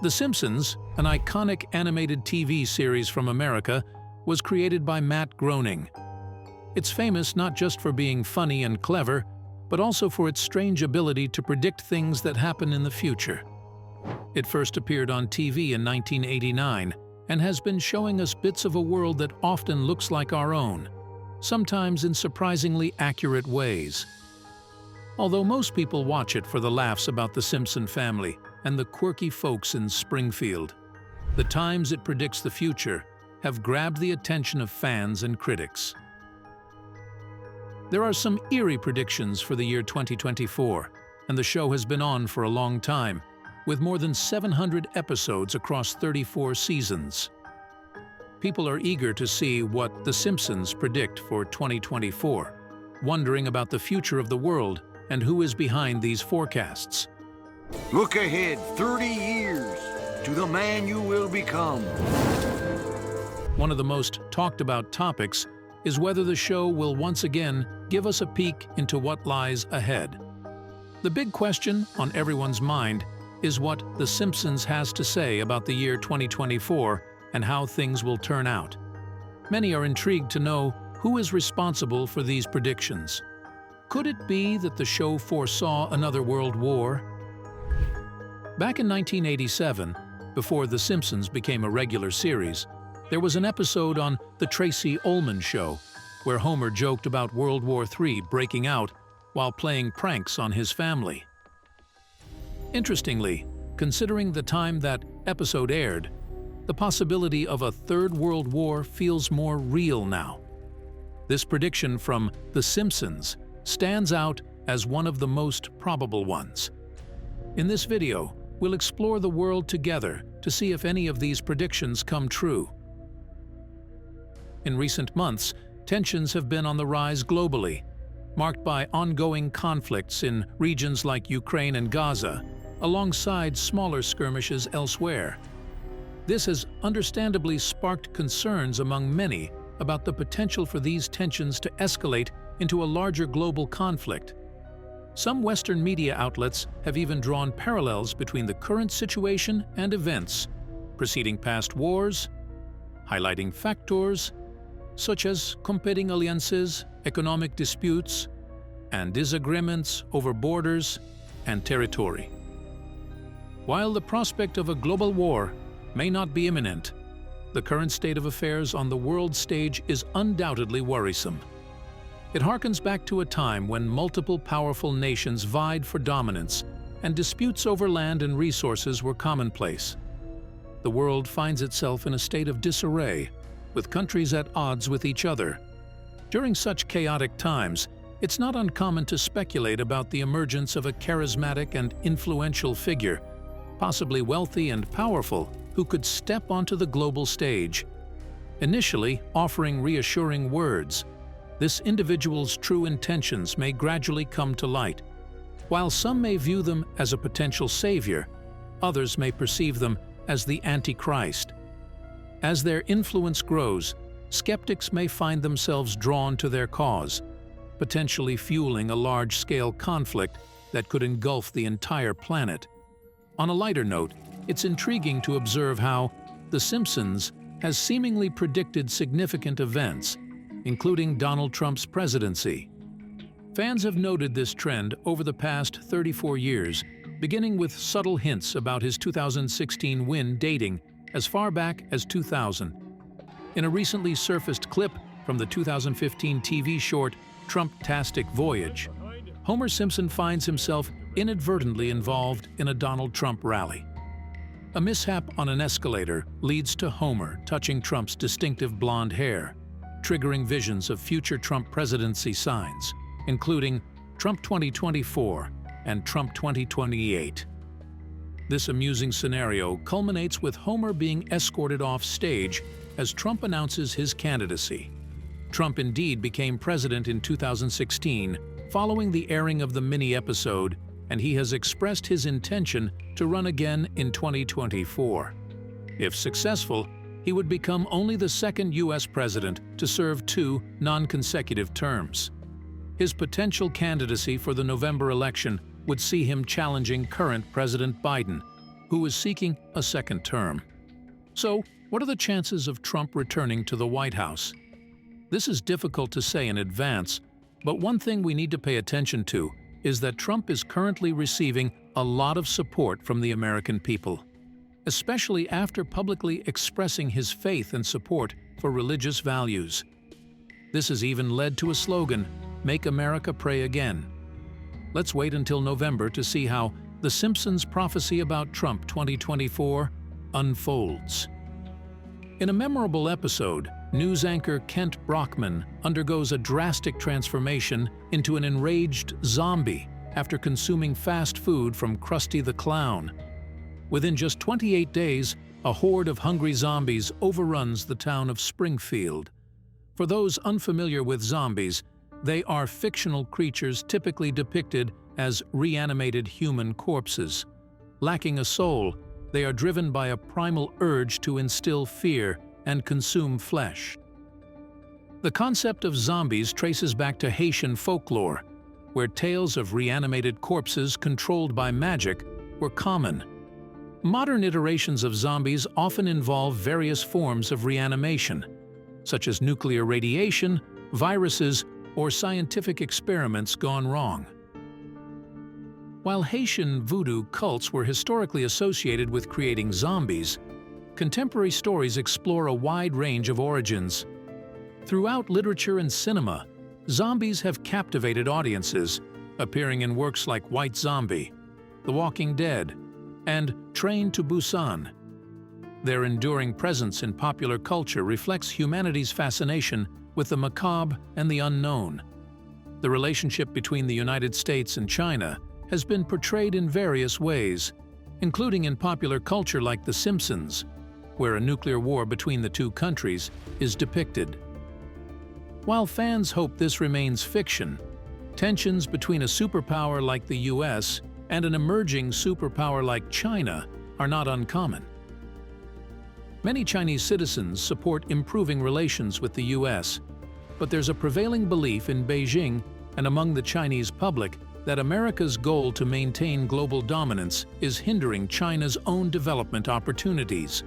The Simpsons, an iconic animated TV series from America, was created by Matt Groening. It's famous not just for being funny and clever, but also for its strange ability to predict things that happen in the future. It first appeared on TV in 1989 and has been showing us bits of a world that often looks like our own, sometimes in surprisingly accurate ways. Although most people watch it for the laughs about the Simpson family and the quirky folks in Springfield, the times it predicts the future have grabbed the attention of fans and critics. There are some eerie predictions for the year 2024, and the show has been on for a long time, with more than 700 episodes across 34 seasons. People are eager to see what The Simpsons predict for 2024, wondering about the future of the world and who is behind these forecasts. Look ahead 30 years to the man you will become. One of the most talked about topics is whether the show will once again give us a peek into what lies ahead. The big question on everyone's mind is what The Simpsons has to say about the year 2024 and how things will turn out. Many are intrigued to know who is responsible for these predictions. Could it be that the show foresaw another world war? Back in 1987, before The Simpsons became a regular series, there was an episode on The Tracy Ullman Show, where Homer joked about World War III breaking out while playing pranks on his family. Interestingly, considering the time that episode aired, the possibility of a Third World War feels more real now. This prediction from The Simpsons stands out as one of the most probable ones. In this video, we'll explore the world together to see if any of these predictions come true. In recent months, tensions have been on the rise globally, marked by ongoing conflicts in regions like Ukraine and Gaza, alongside smaller skirmishes elsewhere. This has understandably sparked concerns among many about the potential for these tensions to escalate into a larger global conflict. Some Western media outlets have even drawn parallels between the current situation and events preceding past wars, highlighting factors such as competing alliances, economic disputes, and disagreements over borders and territory. While the prospect of a global war may not be imminent, the current state of affairs on the world stage is undoubtedly worrisome. It harkens back to a time when multiple powerful nations vied for dominance and disputes over land and resources were commonplace. The world finds itself in a state of disarray, with countries at odds with each other. During such chaotic times, it's not uncommon to speculate about the emergence of a charismatic and influential figure, possibly wealthy and powerful, who could step onto the global stage. Initially offering reassuring words, this individual's true intentions may gradually come to light. While some may view them as a potential savior, others may perceive them as the Antichrist. As their influence grows, skeptics may find themselves drawn to their cause, potentially fueling a large-scale conflict that could engulf the entire planet. On a lighter note, it's intriguing to observe how The Simpsons has seemingly predicted significant events, including Donald Trump's presidency. Fans have noted this trend over the past 34 years, beginning with subtle hints about his 2016 win dating as far back as 2000. In a recently surfaced clip from the 2015 TV short Trump-tastic Voyage, Homer Simpson finds himself inadvertently involved in a Donald Trump rally. A mishap on an escalator leads to Homer touching Trump's distinctive blonde hair, triggering visions of future Trump presidency signs, including Trump 2024 and Trump 2028. This amusing scenario culminates with Homer being escorted off stage as Trump announces his candidacy. Trump indeed became president in 2016 following the airing of the mini-episode, and he has expressed his intention to run again in 2024. If successful, he would become only the second U.S. president to serve 2 non-consecutive terms. His potential candidacy for the November election would see him challenging current President Biden, who is seeking a second term. So, what are the chances of Trump returning to the White House? This is difficult to say in advance, but one thing we need to pay attention to is that Trump is currently receiving a lot of support from the American people, especially after publicly expressing his faith and support for religious values. This has even led to a slogan, "Make America Pray Again." Let's wait until November to see how the Simpsons prophecy about Trump 2024 unfolds. In a memorable episode, news anchor Kent Brockman undergoes a drastic transformation into an enraged zombie after consuming fast food from Krusty the Clown. Within just 28 days, a horde of hungry zombies overruns the town of Springfield. For those unfamiliar with zombies, they are fictional creatures typically depicted as reanimated human corpses. Lacking a soul, they are driven by a primal urge to instill fear and consume flesh. The concept of zombies traces back to Haitian folklore, where tales of reanimated corpses controlled by magic were common. Modern iterations of zombies often involve various forms of reanimation, such as nuclear radiation, viruses, or scientific experiments gone wrong. While Haitian voodoo cults were historically associated with creating zombies, contemporary stories explore a wide range of origins. Throughout literature and cinema, zombies have captivated audiences, appearing in works like White Zombie, The Walking Dead, and Train to Busan. Their enduring presence in popular culture reflects humanity's fascination with the macabre and the unknown. The relationship between the United States and China has been portrayed in various ways, including in popular culture like The Simpsons, where a nuclear war between the two countries is depicted. While fans hope this remains fiction, tensions between a superpower like the US and an emerging superpower like China are not uncommon. Many Chinese citizens support improving relations with the US, but there's a prevailing belief in Beijing and among the Chinese public that America's goal to maintain global dominance is hindering China's own development opportunities.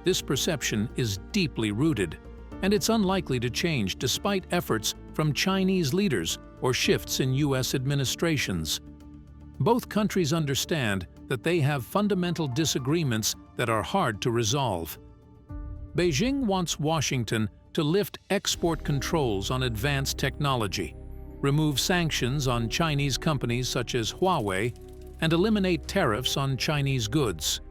This perception is deeply rooted, and it's unlikely to change despite efforts from Chinese leaders or shifts in US administrations. Both countries understand that they have fundamental disagreements that are hard to resolve. Beijing wants Washington to lift export controls on advanced technology, remove sanctions on Chinese companies such as Huawei, and eliminate tariffs on Chinese goods.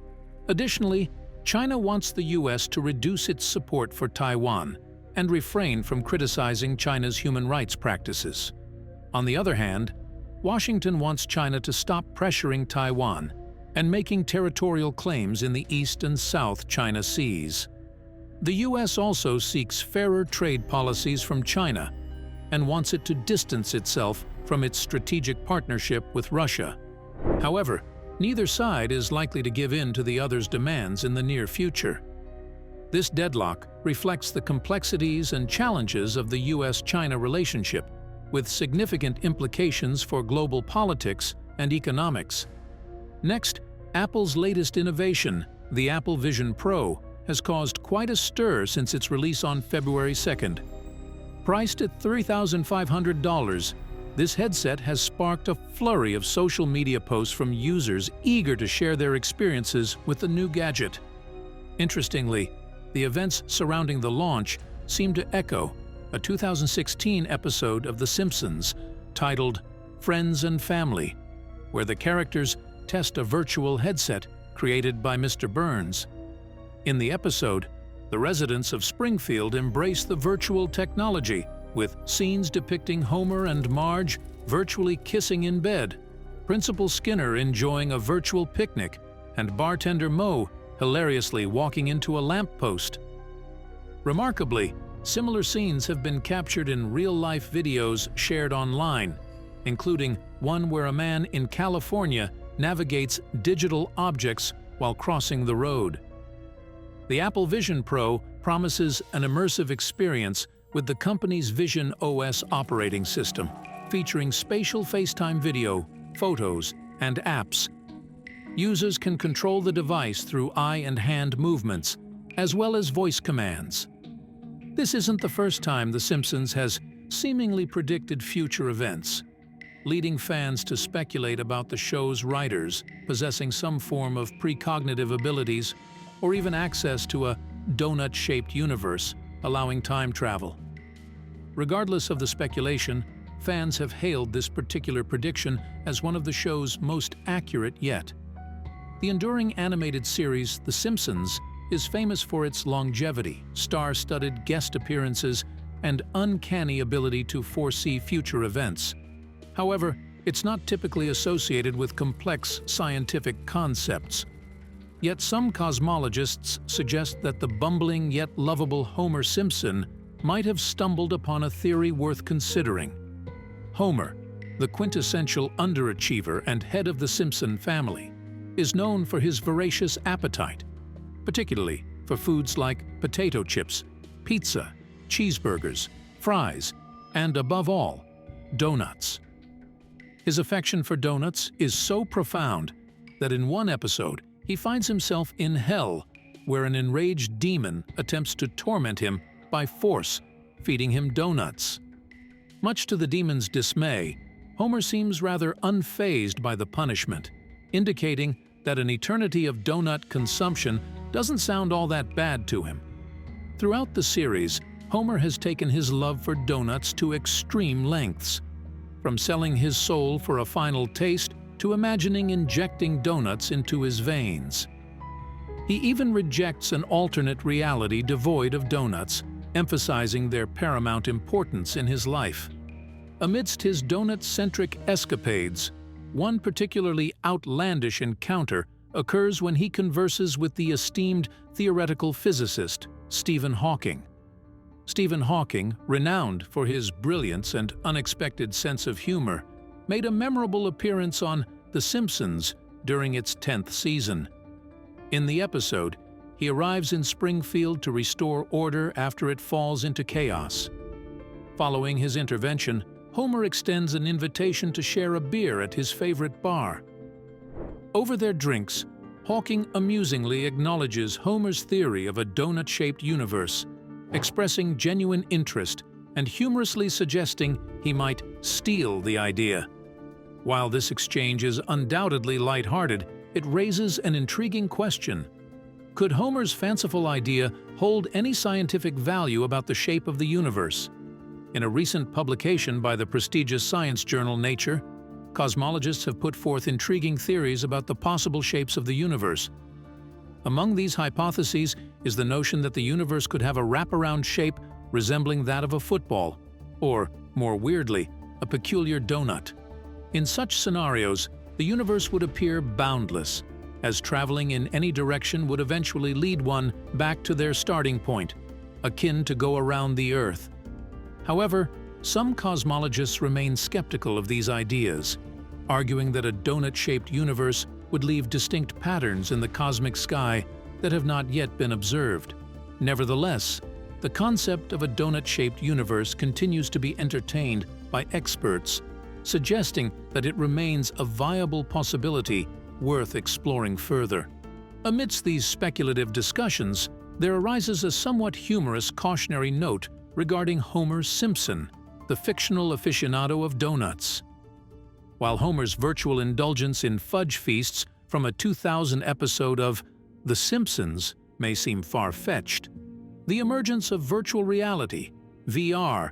Additionally, China wants the US to reduce its support for Taiwan and refrain from criticizing China's human rights practices. On the other hand, Washington wants China to stop pressuring Taiwan and making territorial claims in the East and South China Seas. The US also seeks fairer trade policies from China and wants it to distance itself from its strategic partnership with Russia. However, neither side is likely to give in to the other's demands in the near future. This deadlock reflects the complexities and challenges of the US-China relationship, with significant implications for global politics and economics. Next, Apple's latest innovation, the Apple Vision Pro, has caused quite a stir since its release on February 2nd. Priced at $3,500, this headset has sparked a flurry of social media posts from users eager to share their experiences with the new gadget. Interestingly, the events surrounding the launch seem to echo a 2016 episode of The Simpsons titled Friends and Family, where the characters test a virtual headset created by Mr. Burns. In the episode, the residents of Springfield embrace the virtual technology, with scenes depicting Homer and Marge virtually kissing in bed, Principal Skinner enjoying a virtual picnic, and bartender Moe hilariously walking into a lamppost. Remarkably, similar scenes have been captured in real-life videos shared online, including one where a man in California navigates digital objects while crossing the road. The Apple Vision Pro promises an immersive experience with the company's Vision OS operating system, featuring spatial FaceTime video, photos, and apps. Users can control the device through eye and hand movements, as well as voice commands. This isn't the first time The Simpsons has seemingly predicted future events, leading fans to speculate about the show's writers possessing some form of precognitive abilities or even access to a donut-shaped universe, allowing time travel. Regardless of the speculation, fans have hailed this particular prediction as one of the show's most accurate yet. The enduring animated series, The Simpsons, is famous for its longevity, star-studded guest appearances, and uncanny ability to foresee future events. However, it's not typically associated with complex scientific concepts. Yet some cosmologists suggest that the bumbling yet lovable Homer Simpson might have stumbled upon a theory worth considering. Homer, the quintessential underachiever and head of the Simpson family, is known for his voracious appetite, particularly for foods like potato chips, pizza, cheeseburgers, fries, and above all, donuts. His affection for donuts is so profound that in one episode he finds himself in hell, where an enraged demon attempts to torment him by force, feeding him donuts. Much to the demon's dismay, Homer seems rather unfazed by the punishment, indicating that an eternity of donut consumption doesn't sound all that bad to him. Throughout the series, Homer has taken his love for donuts to extreme lengths, from selling his soul for a final taste to imagining injecting donuts into his veins. He even rejects an alternate reality devoid of donuts, emphasizing their paramount importance in his life. Amidst his donut-centric escapades, one particularly outlandish encounter occurs when he converses with the esteemed theoretical physicist Stephen Hawking. Stephen Hawking, renowned for his brilliance and unexpected sense of humor, made a memorable appearance on The Simpsons during its 10th season. In the episode, he arrives in Springfield to restore order after it falls into chaos. Following his intervention, Homer extends an invitation to share a beer at his favorite bar. Over their drinks, Hawking amusingly acknowledges Homer's theory of a donut-shaped universe, expressing genuine interest and humorously suggesting he might steal the idea. While this exchange is undoubtedly lighthearted, it raises an intriguing question. Could Homer's fanciful idea hold any scientific value about the shape of the universe? In a recent publication by the prestigious science journal Nature, cosmologists have put forth intriguing theories about the possible shapes of the universe. Among these hypotheses is the notion that the universe could have a wraparound shape resembling that of a football, or, more weirdly, a peculiar donut. In such scenarios, the universe would appear boundless, as traveling in any direction would eventually lead one back to their starting point, akin to go around the Earth. However, some cosmologists remain skeptical of these ideas, arguing that a donut-shaped universe would leave distinct patterns in the cosmic sky that have not yet been observed. Nevertheless, the concept of a donut-shaped universe continues to be entertained by experts, suggesting that it remains a viable possibility worth exploring further. Amidst these speculative discussions, there arises a somewhat humorous cautionary note regarding Homer Simpson, the fictional aficionado of donuts. While Homer's virtual indulgence in fudge feasts from a 2000 episode of The Simpsons may seem far-fetched, the emergence of virtual reality, VR,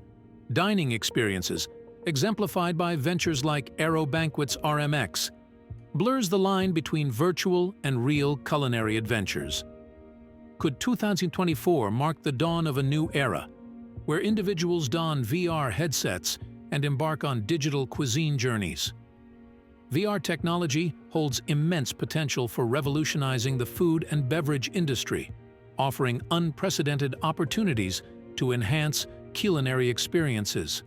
dining experiences, exemplified by ventures like Aero Banquets RMX, blurs the line between virtual and real culinary adventures. Could 2024 mark the dawn of a new era, where individuals don VR headsets and embark on digital cuisine journeys? VR technology holds immense potential for revolutionizing the food and beverage industry, offering unprecedented opportunities to enhance culinary experiences.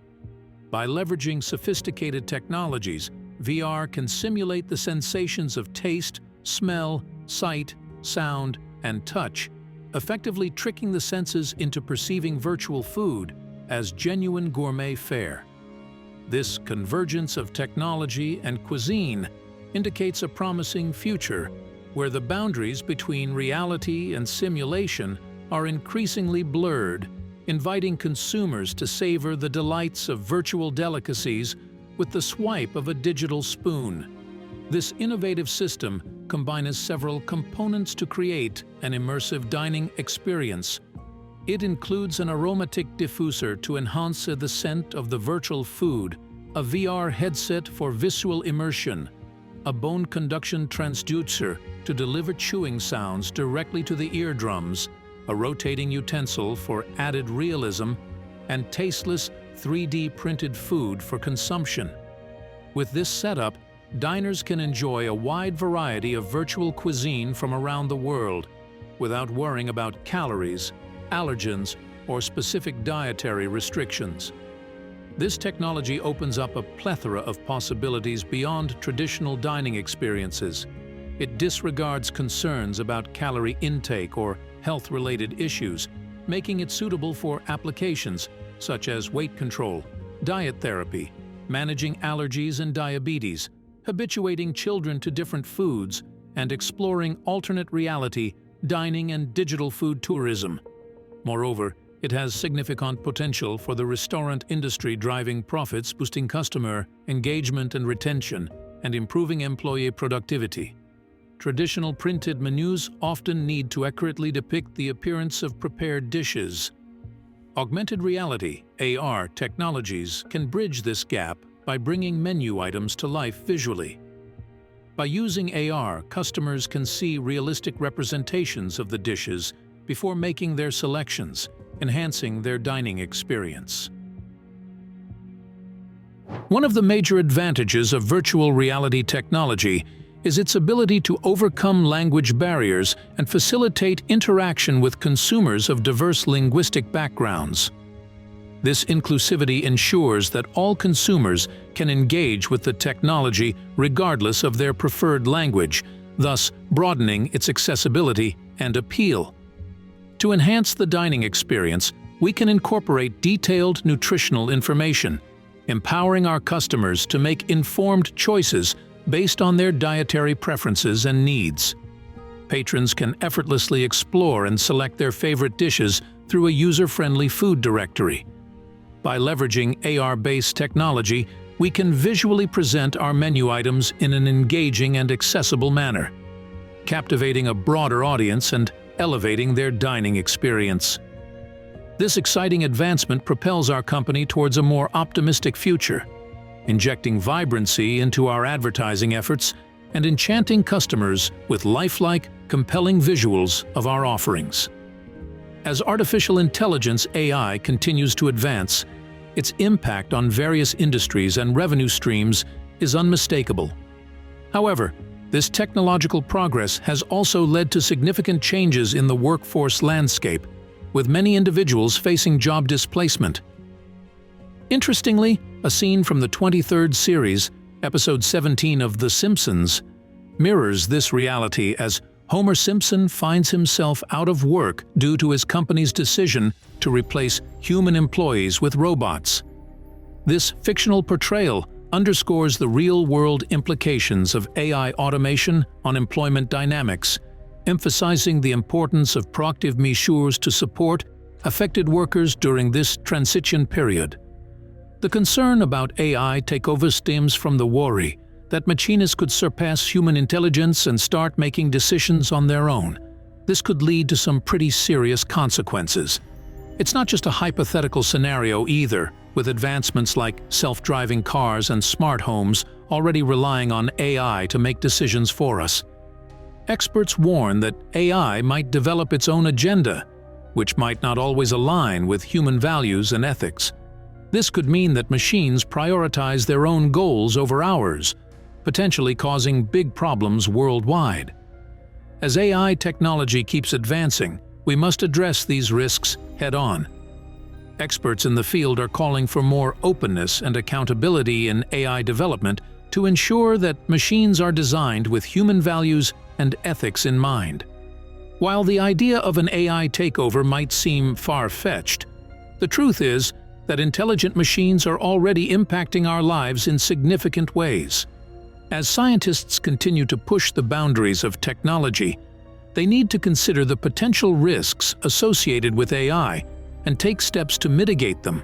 By leveraging sophisticated technologies, VR can simulate the sensations of taste, smell, sight, sound, and touch, effectively tricking the senses into perceiving virtual food as genuine gourmet fare. This convergence of technology and cuisine indicates a promising future where the boundaries between reality and simulation are increasingly blurred, inviting consumers to savor the delights of virtual delicacies with the swipe of a digital spoon. This innovative system combines several components to create an immersive dining experience. It includes an aromatic diffuser to enhance the scent of the virtual food, a VR headset for visual immersion, a bone conduction transducer to deliver chewing sounds directly to the eardrums, a rotating utensil for added realism, and tasteless 3D printed food for consumption. With this setup, diners can enjoy a wide variety of virtual cuisine from around the world without worrying about calories, allergens, or specific dietary restrictions. This technology opens up a plethora of possibilities beyond traditional dining experiences. It disregards concerns about calorie intake or health-related issues, making it suitable for applications such as weight control, diet therapy, managing allergies and diabetes, habituating children to different foods, and exploring alternate reality, dining and digital food tourism. Moreover, it has significant potential for the restaurant industry, driving profits, boosting customer engagement and retention, and improving employee productivity. Traditional printed menus often need to accurately depict the appearance of prepared dishes. Augmented reality, AR, technologies can bridge this gap by bringing menu items to life visually. By using AR, customers can see realistic representations of the dishes before making their selections, enhancing their dining experience. One of the major advantages of virtual reality technology is its ability to overcome language barriers and facilitate interaction with consumers of diverse linguistic backgrounds. This inclusivity ensures that all consumers can engage with the technology regardless of their preferred language, thus broadening its accessibility and appeal. To enhance the dining experience, we can incorporate detailed nutritional information, empowering our customers to make informed choices based on their dietary preferences and needs. Patrons can effortlessly explore and select their favorite dishes through a user-friendly food directory. By leveraging AR-based technology, we can visually present our menu items in an engaging and accessible manner, captivating a broader audience and elevating their dining experience. This exciting advancement propels our company towards a more optimistic future, injecting vibrancy into our advertising efforts and enchanting customers with lifelike, compelling visuals of our offerings. As artificial intelligence (AI) continues to advance, its impact on various industries and revenue streams is unmistakable. However, this technological progress has also led to significant changes in the workforce landscape, with many individuals facing job displacement. Interestingly, a scene from the 23rd series, episode 17 of The Simpsons, mirrors this reality as Homer Simpson finds himself out of work due to his company's decision to replace human employees with robots. This fictional portrayal underscores the real-world implications of AI automation on employment dynamics, emphasizing the importance of proactive measures to support affected workers during this transition period. The concern about AI takeover stems from the worry that machines could surpass human intelligence and start making decisions on their own. This could lead to some pretty serious consequences. It's not just a hypothetical scenario either, with advancements like self-driving cars and smart homes already relying on AI to make decisions for us. Experts warn that AI might develop its own agenda, which might not always align with human values and ethics. This could mean that machines prioritize their own goals over ours, potentially causing big problems worldwide. As AI technology keeps advancing, we must address these risks head-on. Experts in the field are calling for more openness and accountability in AI development to ensure that machines are designed with human values and ethics in mind. While the idea of an AI takeover might seem far-fetched, the truth is that intelligent machines are already impacting our lives in significant ways. As scientists continue to push the boundaries of technology, they need to consider the potential risks associated with AI and take steps to mitigate them.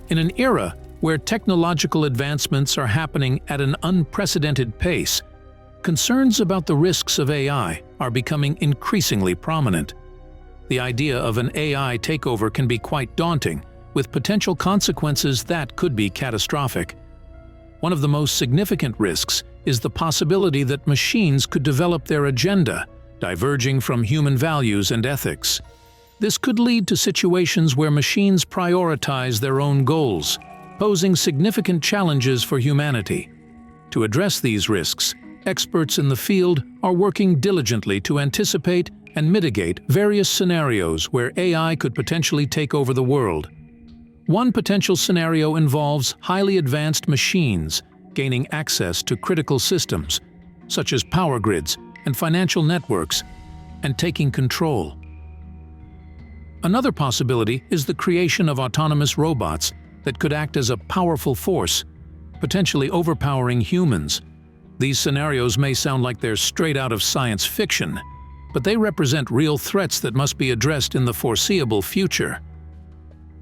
In an era where technological advancements are happening at an unprecedented pace, concerns about the risks of AI are becoming increasingly prominent. The idea of an AI takeover can be quite daunting, with potential consequences that could be catastrophic. One of the most significant risks is the possibility that machines could develop their agenda, diverging from human values and ethics. This could lead to situations where machines prioritize their own goals, posing significant challenges for humanity. To address these risks, experts in the field are working diligently to anticipate and mitigate various scenarios where AI could potentially take over the world. One potential scenario involves highly advanced machines gaining access to critical systems, such as power grids and financial networks, and taking control. Another possibility is the creation of autonomous robots that could act as a powerful force, potentially overpowering humans. These scenarios may sound like they're straight out of science fiction, but they represent real threats that must be addressed in the foreseeable future.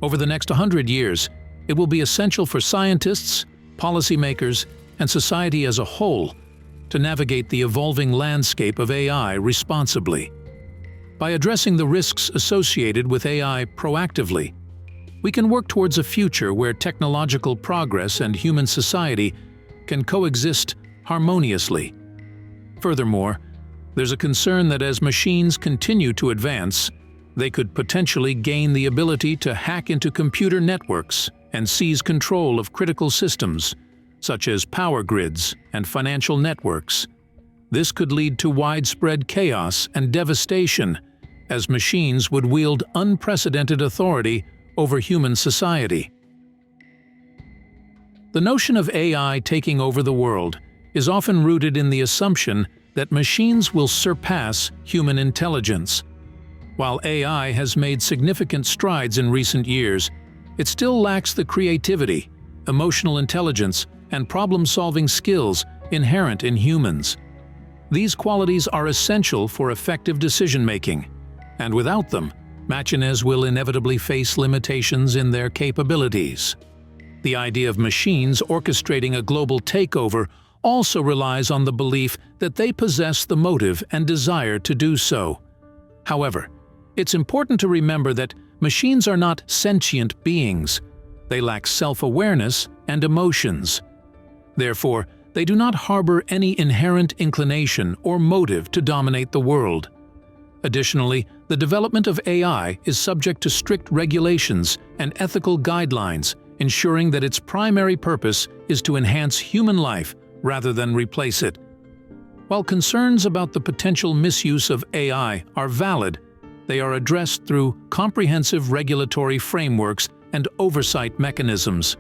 Over the next 100 years, it will be essential for scientists, policymakers, and society as a whole to navigate the evolving landscape of AI responsibly. By addressing the risks associated with AI proactively, we can work towards a future where technological progress and human society can coexist harmoniously. Furthermore, there's a concern that as machines continue to advance, they could potentially gain the ability to hack into computer networks and seize control of critical systems, such as power grids and financial networks. This could lead to widespread chaos and devastation, as machines would wield unprecedented authority over human society. The notion of AI taking over the world is often rooted in the assumption that machines will surpass human intelligence. While AI has made significant strides in recent years, it still lacks the creativity, emotional intelligence, and problem-solving skills inherent in humans. These qualities are essential for effective decision-making, and without them, machines will inevitably face limitations in their capabilities. The idea of machines orchestrating a global takeover also relies on the belief that they possess the motive and desire to do so. However, it's important to remember that machines are not sentient beings. They lack self-awareness and emotions. Therefore, they do not harbor any inherent inclination or motive to dominate the world. Additionally, the development of AI is subject to strict regulations and ethical guidelines, ensuring that its primary purpose is to enhance human life rather than replace it. While concerns about the potential misuse of AI are valid, they are addressed through comprehensive regulatory frameworks and oversight mechanisms.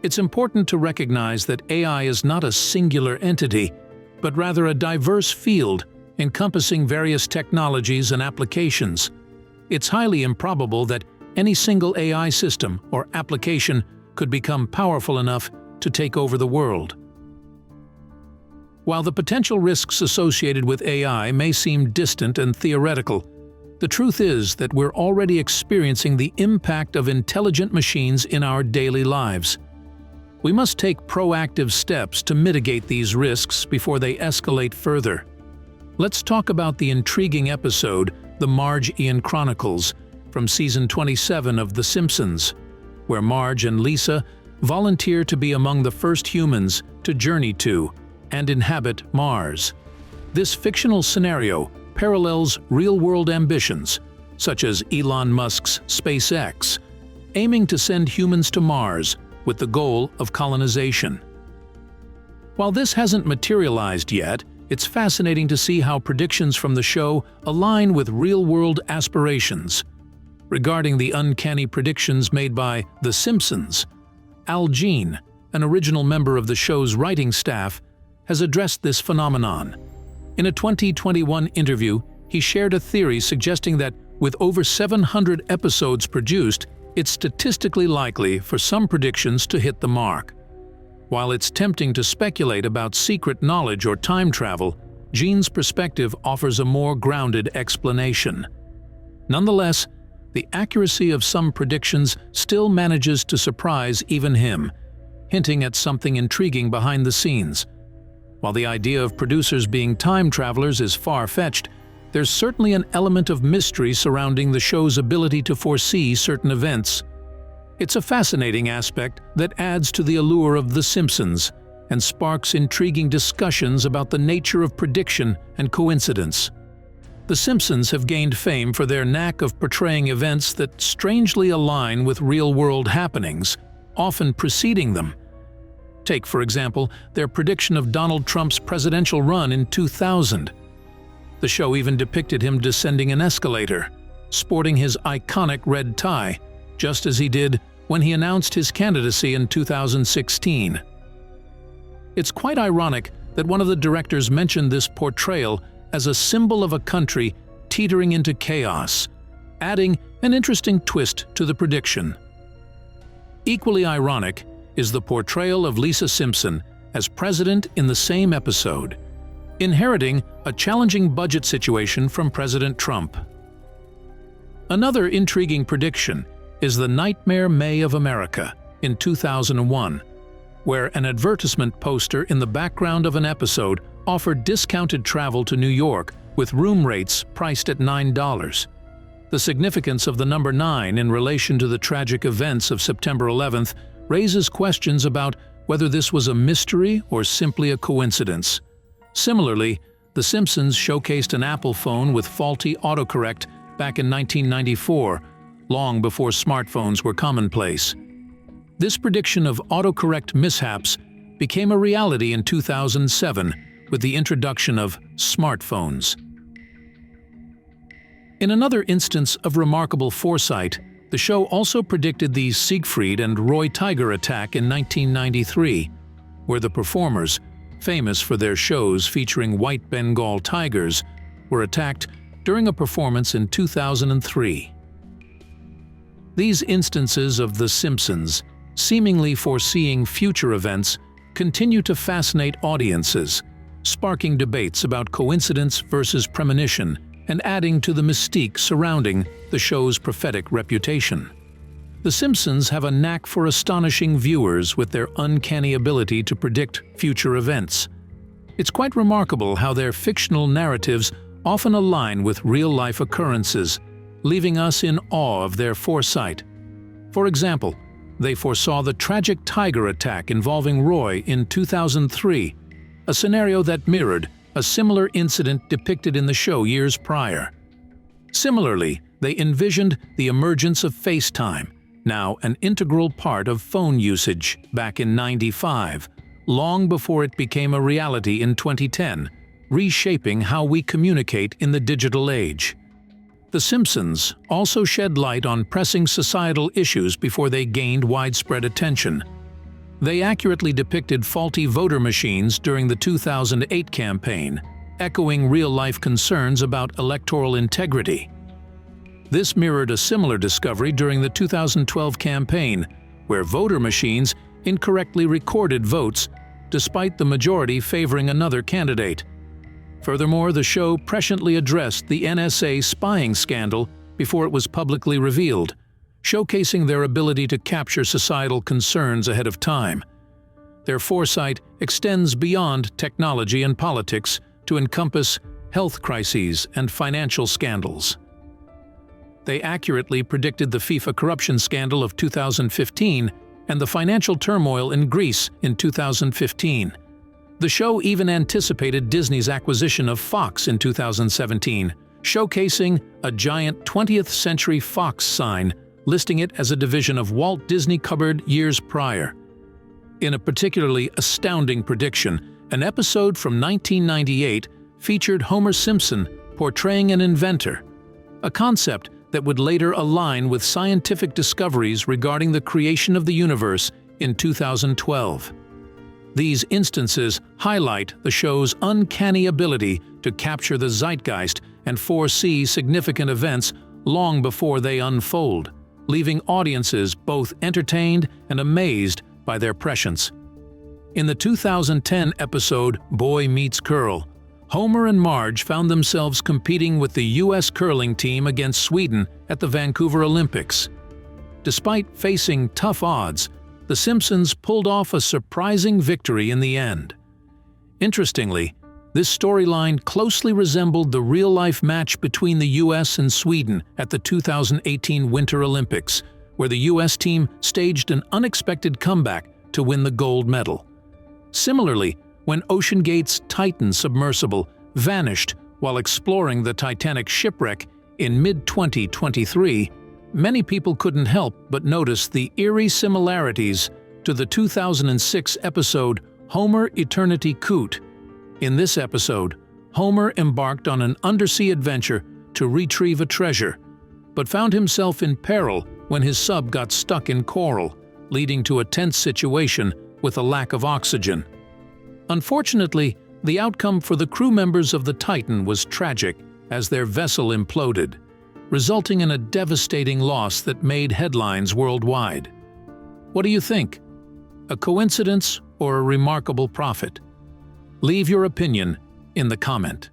It's important to recognize that AI is not a singular entity, but rather a diverse field encompassing various technologies and applications. It's highly improbable that any single AI system or application could become powerful enough to take over the world. While the potential risks associated with AI may seem distant and theoretical, the truth is that we're already experiencing the impact of intelligent machines in our daily lives. We must take proactive steps to mitigate these risks before they escalate further. Let's talk about the intriguing episode, The Marge Ian Chronicles, from Season 27 of The Simpsons, where Marge and Lisa volunteer to be among the first humans to journey to and inhabit Mars. This fictional scenario parallels real-world ambitions, such as Elon Musk's SpaceX, aiming to send humans to Mars with the goal of colonization. While this hasn't materialized yet, it's fascinating to see how predictions from the show align with real-world aspirations. Regarding the uncanny predictions made by The Simpsons, Al Jean, an original member of the show's writing staff, has addressed this phenomenon. In a 2021 interview, he shared a theory suggesting that with over 700 episodes produced, it's statistically likely for some predictions to hit the mark. While it's tempting to speculate about secret knowledge or time travel, Gene's perspective offers a more grounded explanation. Nonetheless, the accuracy of some predictions still manages to surprise even him, hinting at something intriguing behind the scenes. While the idea of producers being time travelers is far-fetched, there's certainly an element of mystery surrounding the show's ability to foresee certain events. It's a fascinating aspect that adds to the allure of The Simpsons and sparks intriguing discussions about the nature of prediction and coincidence. The Simpsons have gained fame for their knack of portraying events that strangely align with real-world happenings, often preceding them. Take, for example, their prediction of Donald Trump's presidential run in 2000. The show even depicted him descending an escalator, sporting his iconic red tie, just as he did when he announced his candidacy in 2016. It's quite ironic that one of the directors mentioned this portrayal as a symbol of a country teetering into chaos, adding an interesting twist to the prediction. Equally ironic is the portrayal of Lisa Simpson as president in the same episode, inheriting a challenging budget situation from President Trump. Another intriguing prediction is the Nightmare May of America in 2001, where an advertisement poster in the background of an episode offered discounted travel to New York with room rates priced at $9. The significance of the number 9 in relation to the tragic events of September 11th raises questions about whether this was a mystery or simply a coincidence. Similarly, The Simpsons showcased an Apple phone with faulty autocorrect back in 1994, long before smartphones were commonplace. This prediction of autocorrect mishaps became a reality in 2007 with the introduction of smartphones. In another instance of remarkable foresight, the show also predicted the Siegfried and Roy Tiger attack in 1993, where the performers, famous for their shows featuring white Bengal tigers, were attacked during a performance in 2003. These instances of The Simpsons, seemingly foreseeing future events, continue to fascinate audiences, sparking debates about coincidence versus premonition and adding to the mystique surrounding the show's prophetic reputation. The Simpsons have a knack for astonishing viewers with their uncanny ability to predict future events. It's quite remarkable how their fictional narratives often align with real-life occurrences, leaving us in awe of their foresight. For example, they foresaw the tragic tiger attack involving Roy in 2003, a scenario that mirrored a similar incident depicted in the show years prior. Similarly, they envisioned the emergence of FaceTime, now an integral part of phone usage, back in '95, long before it became a reality in 2010, reshaping how we communicate in the digital age. The Simpsons also shed light on pressing societal issues before they gained widespread attention. They accurately depicted faulty voter machines during the 2008 campaign, echoing real-life concerns about electoral integrity. This mirrored a similar discovery during the 2012 campaign, where voter machines incorrectly recorded votes despite the majority favoring another candidate. Furthermore, the show presciently addressed the NSA spying scandal before it was publicly revealed, showcasing their ability to capture societal concerns ahead of time. Their foresight extends beyond technology and politics to encompass health crises and financial scandals. They accurately predicted the FIFA corruption scandal of 2015 and the financial turmoil in Greece in 2015. The show even anticipated Disney's acquisition of Fox in 2017, showcasing a giant 20th Century Fox sign listing it as a division of Walt Disney Cupboard years prior. In a particularly astounding prediction, an episode from 1998 featured Homer Simpson portraying an inventor, a concept that would later align with scientific discoveries regarding the creation of the universe in 2012. These instances highlight the show's uncanny ability to capture the zeitgeist and foresee significant events long before they unfold, leaving audiences both entertained and amazed by their prescience. In the 2010 episode Boy Meets Curl, Homer and Marge found themselves competing with the U.S. curling team against Sweden at the Vancouver Olympics. Despite facing tough odds, the Simpsons pulled off a surprising victory in the end. Interestingly, this storyline closely resembled the real-life match between the U.S. and Sweden at the 2018 Winter Olympics, where the U.S. team staged an unexpected comeback to win the gold medal. Similarly, when OceanGate's Titan submersible vanished while exploring the Titanic shipwreck in mid-2023, many people couldn't help but notice the eerie similarities to the 2006 episode Homer Eternity Coot. In this episode, Homer embarked on an undersea adventure to retrieve a treasure, but found himself in peril when his sub got stuck in coral, leading to a tense situation with a lack of oxygen. Unfortunately, the outcome for the crew members of the Titan was tragic as their vessel imploded, resulting in a devastating loss that made headlines worldwide. What do you think? A coincidence or a remarkable prophet? Leave your opinion in the comment.